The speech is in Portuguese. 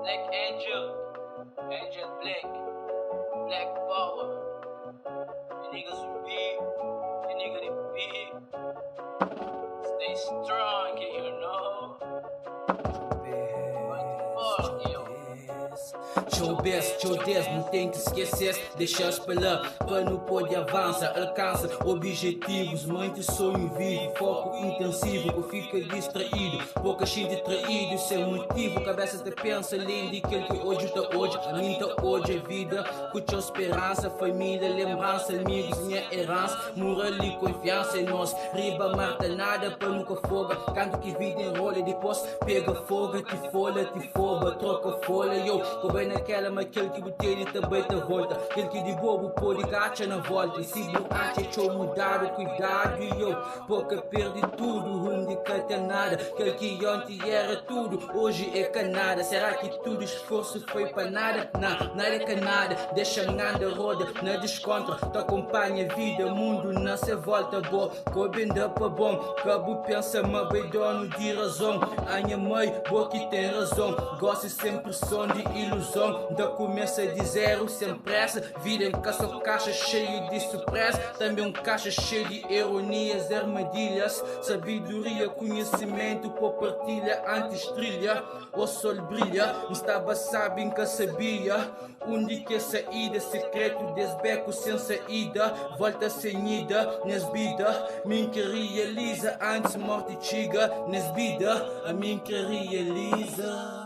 Black Angel, Angel Black, Black Power. You niggas zumbi, you nigga de beat. Stay strong, you know. What the fuck, yo? Showbiz, não tem que esquecer. Deixa espalhar, para não pode avançar. Alcança objetivos, mente sonho vivo. Foco intensivo, que fica distraído. Pouca gente traído, sem motivo. Cabeça te pensa, além daquele que hoje tá hoje. A mim tá hoje a vida, com esperança. Família, lembrança, amigos, minha herança. Moral e confiança em nós. Riba, marta, nada para nunca foga. Canto que vida enrola, depois pega fogo. Te folha, te foba, troca folha. Eu, bem naquela, mas aquele que botei e também te volta. Aquele que de bobo pode gacha na volta. E se não acha, deixa mudar o cuidado. E eu, pouca perde tudo, rumo de canta nada. Aquele que ontem era tudo, hoje é canada. Será que tudo esforço foi para nada? Não, nada é canada. Deixa anda roda, na descontra. Tu acompanha a vida, mundo não se volta bom. Cobenda para bom, cabo pensa, mas bem dono de razão. A minha mãe, boa que tem razão. Gosto sempre som de ilusão. Da começa de zero, sem pressa. Vida em caça, caixa cheio de surpresa. Também caixa cheio de ironias, armadilhas. Sabedoria, conhecimento, por partilha, antes trilha. O sol brilha, estava sabem que sabia. Onde que é saída, secreto desbeco sem saída. Volta sem ida, nas vida. Mim que realiza, antes morte chega. Nas vida, a mim que realiza.